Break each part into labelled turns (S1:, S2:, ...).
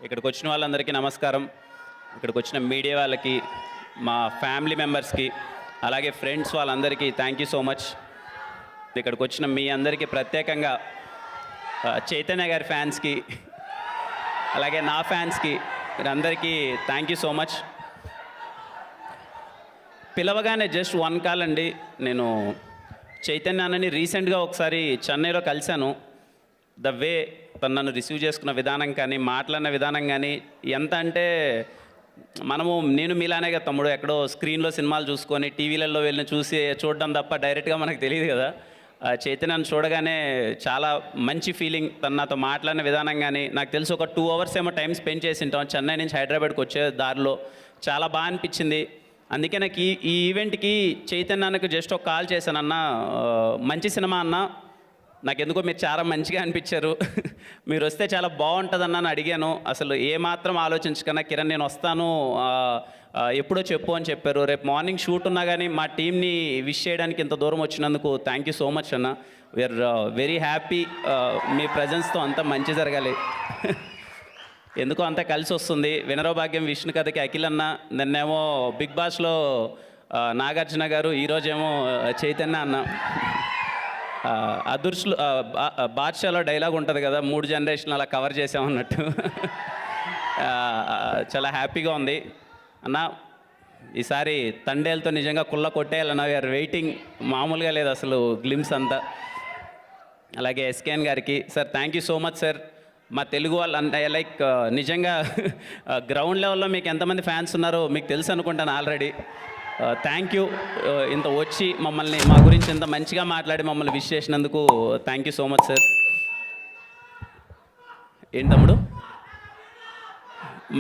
S1: ఇక్కడికి వచ్చిన వాళ్ళందరికీ నమస్కారం. ఇక్కడికి వచ్చిన మీడియా వాళ్ళకి, మా ఫ్యామిలీ మెంబర్స్కి, అలాగే ఫ్రెండ్స్ వాళ్ళందరికీ థ్యాంక్ యూ సో మచ్. ఇక్కడికి వచ్చిన మీ అందరికీ ప్రత్యేకంగా చైతన్య గారి ఫ్యాన్స్కి, అలాగే నా ఫ్యాన్స్కి మీరందరికీ థ్యాంక్ యూ సో మచ్. పిలవగానే జస్ట్ వన్ కాల్ అండి. నేను చైతన్య అన్నని రీసెంట్గా ఒకసారి చెన్నైలో కలిశాను. ద వే తను నన్ను రిసీవ్ చేసుకున్న విధానం కానీ, మాట్లాడిన విధానం కానీ ఎంత అంటే, నేను మీలానే కదా తమ్ముడు, ఎక్కడో స్క్రీన్లో సినిమాలు చూసుకొని టీవీలలో వెళ్ళి చూడడం తప్ప డైరెక్ట్గా మనకు తెలియదు కదా. చైతన్యను చూడగానే చాలా మంచి ఫీలింగ్. తను నాతో మాట్లాడిన విధానం కానీ, నాకు తెలిసి ఒక 2 hours ఏమో టైం స్పెండ్ చేసి ఉంటాం చెన్నై నుంచి హైదరాబాద్కి వచ్చే దారిలో. చాలా బాగా అనిపించింది. అందుకే నాకు ఈ ఈవెంట్కి చైతన్యానికి జస్ట్ ఒక కాల్ చేశాను. అన్న, మంచి సినిమా అన్న, నాకు ఎందుకో మీరు చాలా మంచిగా అనిపించారు, మీరు వస్తే చాలా బాగుంటుందన్న అని అడిగాను. అసలు ఏమాత్రం ఆలోచించకన్నా, కిరణ్ నేను వస్తాను, ఎప్పుడో చెప్పు అని చెప్పారు. రేపు మార్నింగ్ షూట్ ఉన్నా కానీ మా టీంని విష్ చేయడానికి ఇంత దూరం వచ్చినందుకు థ్యాంక్ యూ సో మచ్ అన్న. We are very happy. మీ ప్రజెన్స్తో అంతా మంచి జరగాలి. ఎందుకో అంతా కలిసి వస్తుంది. వినరో భాగ్యం విష్ణు కథకి అఖిల్ అన్న, నిన్నేమో బిగ్ బాస్లో నాగార్జున గారు, ఈరోజేమో చైతన్య అన్న. అదృష్లు బాద్షాలో డైలాగ్ ఉంటుంది కదా, 3 జనరేషన్లు అలా కవర్ చేసామన్నట్టు. చాలా హ్యాపీగా ఉంది అన్న. ఈసారి తండేలతో నిజంగా కుళ్ళ కొట్టేయాలన్న. We are waiting. మామూలుగా లేదు అసలు గ్లిమ్స్ అంతా. అలాగే ఎస్కేఎన్ గారికి, sir thank you so much sir. మా తెలుగు వాళ్ళు అంటే లైక్ నిజంగా గ్రౌండ్ లెవెల్లో మీకు ఎంతమంది ఫ్యాన్స్ ఉన్నారో మీకు తెలుసు అనుకుంటాను ఆల్రెడీ. Thank you. ఇంత వచ్చి మమ్మల్ని, మా గురించి ఇంత మంచిగా మాట్లాడి మమ్మల్ని విష్ చేసినందుకు thank you so much sir. ఏంటి తమ్ముడు?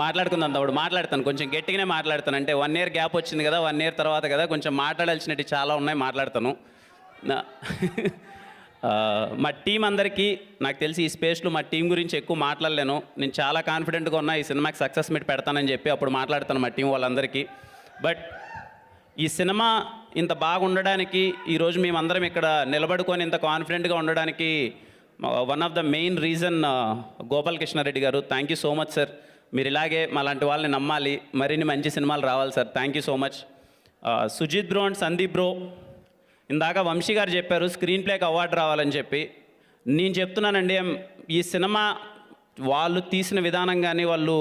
S1: మాట్లాడుకుందాం తమ్ముడు, మాట్లాడతాను. కొంచెం గట్టిగానే మాట్లాడతాను. అంటే 1 year గ్యాప్ వచ్చింది కదా, 1 year తర్వాత కదా, కొంచెం మాట్లాడాల్సినవి చాలా ఉన్నాయి, మాట్లాడతాను. మా టీం అందరికీ, నాకు తెలిసి ఈ స్పేస్లో మా టీం గురించి ఎక్కువ మాట్లాడలేను. నేను చాలా కాన్ఫిడెంట్గా ఉన్నా ఈ సినిమాకి సక్సెస్ మీట్ పెడతానని చెప్పి, అప్పుడు మాట్లాడతాను మా టీం వాళ్ళందరికీ. బట్ ఈ సినిమా ఇంత బాగుండడానికి, ఈరోజు మేమందరం ఇక్కడ నిలబడుకొని ఇంత కాన్ఫిడెంట్గా ఉండడానికి one of the main reason Gopal Krishnareddy గారు. Thank you so much sir. మీరు ఇలాగే మా లాంటి వాళ్ళని నమ్మాలి, మరిన్ని మంచి సినిమాలు రావాలి sir. Thank you so much. Sujith bro and Sandeep bro, ఇందాక వంశీ గారు చెప్పారు స్క్రీన్ ప్లేకి అవార్డు రావాలని చెప్పి. నేను చెప్తున్నానండి, ఈ సినిమా వాళ్ళు తీసిన విధానం కానీ, వాళ్ళు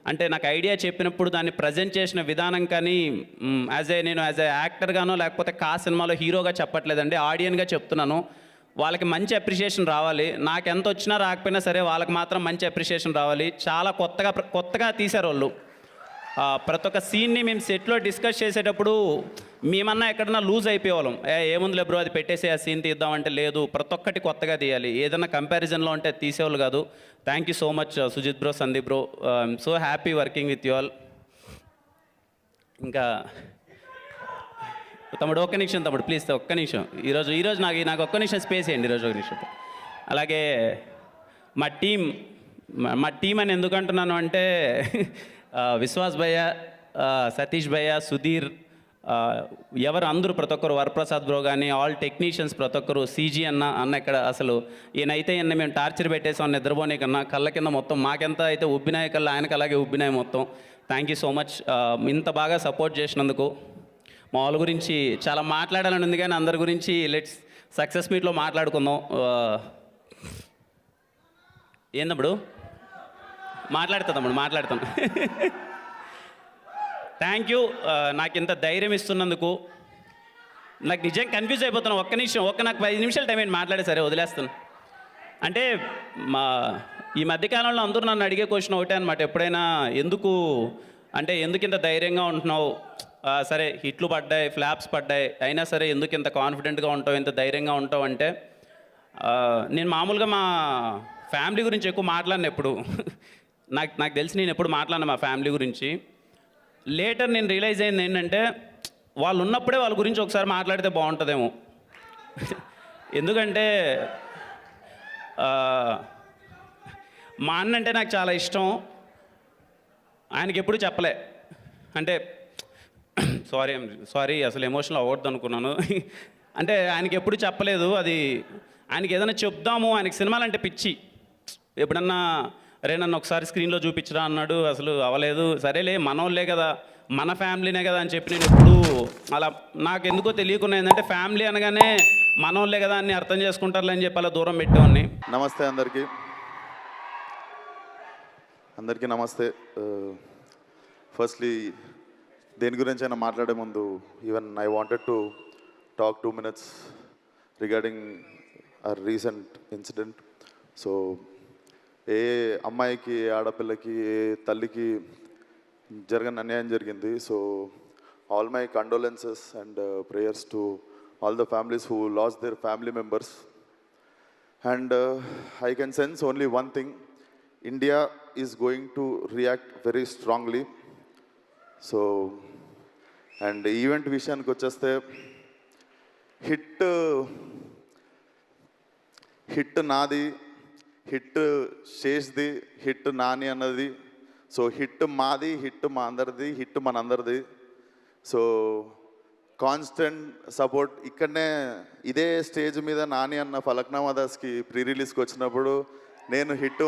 S1: అంటే నాకు ఐడియా చెప్పినప్పుడు దాన్ని ప్రజెంట్ చేసిన విధానం కానీ, నేను యాజ్ ఏ యాక్టర్గానో లేకపోతే సినిమాలో హీరోగా చెప్పట్లేదండి, ఆడియన్గా చెప్తున్నాను. వాళ్ళకి మంచి అప్రిషియేషన్ రావాలి. నాకు ఎంత వచ్చినా రాకపోయినా సరే వాళ్ళకి మాత్రం మంచి అప్రిషియేషన్ రావాలి. చాలా కొత్తగా తీశారు వాళ్ళు. ప్రతి ఒక్క సీన్ని మేము సెట్లో డిస్కస్ చేసేటప్పుడు మేమన్నా ఎక్కడన్నా లూజ్ అయిపోయేవాళ్ళం. ఏముంది బ్రో అది పెట్టేసి ఆ సీన్ తీద్దామంటే, లేదు ప్రతి ఒక్కటి కొత్తగా తీయాలి. ఏదైనా కంపారిజన్లో ఉంటే తీసేవాళ్ళు కాదు. Thank you so much Sujith bro, Sandeep bro. I'm so happy working with you all. ఇంకా తమ్ముడు ఒక్క నిమిషం తమ్ముడు ప్లీజ్, ఒక్క నిమిషం. ఈరోజు నాకు ఒక్క నిమిషం స్పేస్ ఇవ్వండి. ఈరోజు 1 నిమిషం. అలాగే మా టీం అని ఎందుకు అంటున్నాను అంటే, విశ్వాస్ భయ్య, సతీష్ భయ్య, సుధీర్, ఎవరు అందరూ ప్రతి ఒక్కరు, వరప్రసాద్ బ్రో కానీ, ఆల్ టెక్నీషియన్స్ ప్రతి ఒక్కరు, సీజీ అన్న ఇక్కడ అసలు ఈయనైతే మేము టార్చర్ పెట్టేసాం నిద్రపోనే కన్నా, కళ్ళ కింద మొత్తం మాకెంత అయితే ఉబ్బినాయి కళ్ళు, ఆయనకు అలాగే ఉబ్బినాయి మొత్తం. Thank you so much. ఇంత బాగా సపోర్ట్ చేసినందుకు. మా వాళ్ళ గురించి చాలా మాట్లాడాలని ఉంది కానీ అందరి గురించి లెట్స్ సక్సెస్ మీట్లో మాట్లాడుకుందాం. ఏందప్పుడు మాట్లాడతాను. Thank you. నాకు ఇంత ధైర్యం ఇస్తున్నందుకు. నాకు నిజంగా కన్ఫ్యూజ్ అయిపోతున్నాను. నాకు 5 నిమిషాలు టైం ఏంటి మాట్లాడే, సరే వదిలేస్తాను. అంటే ఈ మధ్యకాలంలో అందరూ నన్ను అడిగే క్వశ్చన్ ఒకటే అనమాట, ఎప్పుడైనా ఎందుకు ఇంత ధైర్యంగా ఉంటున్నావు, సరే హిట్లు పడ్డాయి, ఫ్లాప్స్ పడ్డాయి, అయినా సరే ఎందుకు ఇంత కాన్ఫిడెంట్గా ఉంటావు, ఇంత ధైర్యంగా ఉంటావు అంటే, నేను మామూలుగా మా ఫ్యామిలీ గురించి ఎక్కువ మాట్లాడిన ఎప్పుడు. నాకు తెలిసి నేను ఎప్పుడు మాట్లాడినా మా ఫ్యామిలీ గురించి. లేటర్ నేను రియలైజ్ అయింది ఏంటంటే, వాళ్ళు ఉన్నప్పుడే వాళ్ళ గురించి ఒకసారి మాట్లాడితే బాగుంటుందేమో. ఎందుకంటే మా అన్న అంటే నాకు చాలా ఇష్టం. ఆయనకి ఎప్పుడు చెప్పలే. అంటే సారీ అసలు ఎమోషనల్ అవ్వద్దు అనుకున్నాను. అంటే ఆయనకి ఎప్పుడు చెప్పలేదు. అది ఆయనకి ఏదైనా చెప్దాము, ఆయనకి సినిమాలు అంటే పిచ్చి. ఎప్పుడన్నా అరే నన్ను ఒకసారి స్క్రీన్లో చూపించరా అన్నాడు. అసలు అవ్వలేదు. సరేలే మనోళ్ళే కదా, మన ఫ్యామిలీనే కదా అని చెప్పి నేను ఎప్పుడు అలా, నాకు ఎందుకో తెలియకుండా ఏంటంటే ఫ్యామిలీ అనగానే మనోళ్ళే కదా అని అర్థం చేసుకుంటారులే అని చెప్పి అలా దూరం పెట్టేవాడిని.
S2: నమస్తే అందరికీ నమస్తే. ఫస్ట్లీ దేని గురించి అయినా మాట్లాడే ముందు even I wanted to talk 2 minutes regarding a recent incident. So ఏ అమ్మాయికి, ఏ ఆడపిల్లకి, ఏ తల్లికి జరగని అన్యాయం జరిగింది. So all my condolences and prayers to all the families who lost their family members. And I can sense only one thing: India is going to react very strongly. So, and event విషయానికి వచ్చేస్తే hit నాది, hit శేష్ది, hit Nani అన్నది. So hit మాది, hit మా అందరిది, hit మనందరిది. So constant support. ఇక్కడనే ఇదే స్టేజ్ మీద నాని అన్న ఫలక్నామా దాస్కి ప్రీ రిలీజ్కి వచ్చినప్పుడు నేను హిట్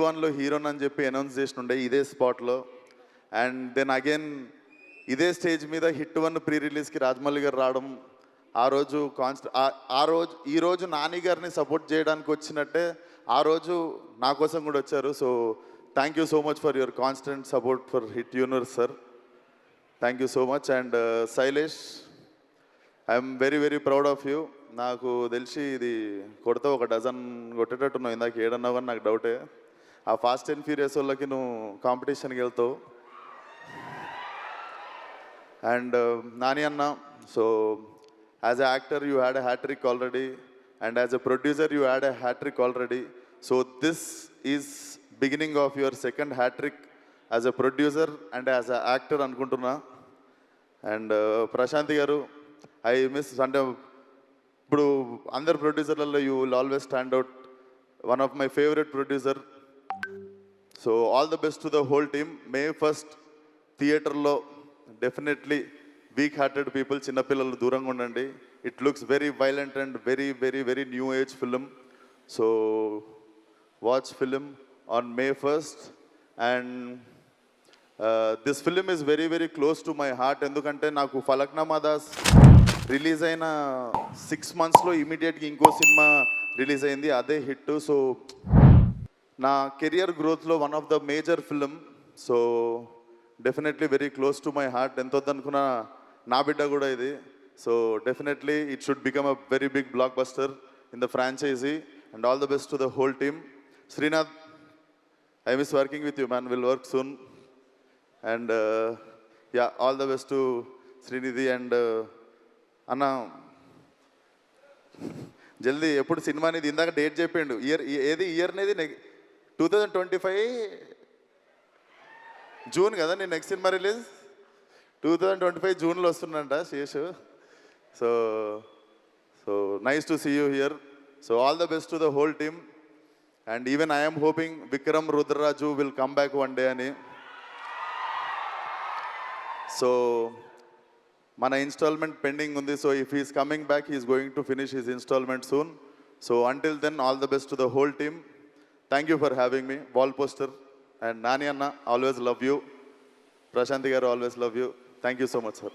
S2: వన్లో హీరోని అని చెప్పి అనౌన్స్ చేసినుండే ఇదే స్పాట్లో. అండ్ దెన్ అగైన్ ఇదే స్టేజ్ మీద హిట్ 1 ప్రీ రిలీజ్కి రాజమౌళి గారు రావడం, ఆ రోజు ఈరోజు నాని గారిని సపోర్ట్ చేయడానికి వచ్చినట్టే ఆ రోజు నా కోసం కూడా వచ్చారు. So thank you so much for your constant support for hit universe sir. Thank you so much. And Shailesh, I'm very very proud of you. నాకు తెలిసి ఇది కొడితే ఒక డజన్ కొట్టేటట్టున్నావు. ఇందాక ఏడన్నావు కానీ నాకు డౌటే. ఆ ఫాస్ట్ అండ్ ఫ్యూరియస్ వాళ్ళకి నువ్వు కాంపిటీషన్కి వెళ్తావు. అండ్ నాని అన్న, so as a actor you had a hattrick already, and as a producer you had a hattrick already. So this is beginning of your second hattrick as a producer and as a actor అనుకుంటున్నా. And Prashanti గారు, I miss, అంటే ఇప్పుడు అందరు ప్రొడ్యూసర్లలో you will always stand out, one of my favourite producer. So all the best to the whole team. May 1st థియేటర్లో definitely weak hearted people, చిన్నపిల్లలు దూరంగా ఉండండి. It looks very violent and very very very new age film. So watch film on May 1st. And this film is very very close to my heart. ఎందుకంటే నాకు Falaknuma Das release అయిన 6 monthsలో ఇమీడియట్గా ఇంకో cinema release అయింది, అదే హిట్. సో నా career గ్రోత్లో one of the major film. So definitely very close to my heart. ఎంత వద్దనుకున్నా నా బిడ్డ కూడా ఇది. So definitely it should become a very big blockbuster in the franchise. And all the best to the whole team. Srinath, I miss working with you, man. We'll work soon. And yeah, all the best to Srinidhi. And అన్న జల్దీ ఎప్పుడు cinema అనేది ఇందాక date చెప్పిండు. ఏది year అనేది 2025 June కదా నేను నెక్స్ట్ సినిమా రిలీజ్. 2025 జూన్లో వస్తుందంట Seshu. So nice to see you here. So all the best to the whole team. And even I am hoping Vikram Rudraju will come back one day ani. So mana installment pending undi. So if he is coming back, he is going to finish his installment soon. So until then, all the best to the whole team. Thank you for having me. Wall poster. And Nani Anna, always love you. Prashanti garu, always love you. Thank you so much, sir.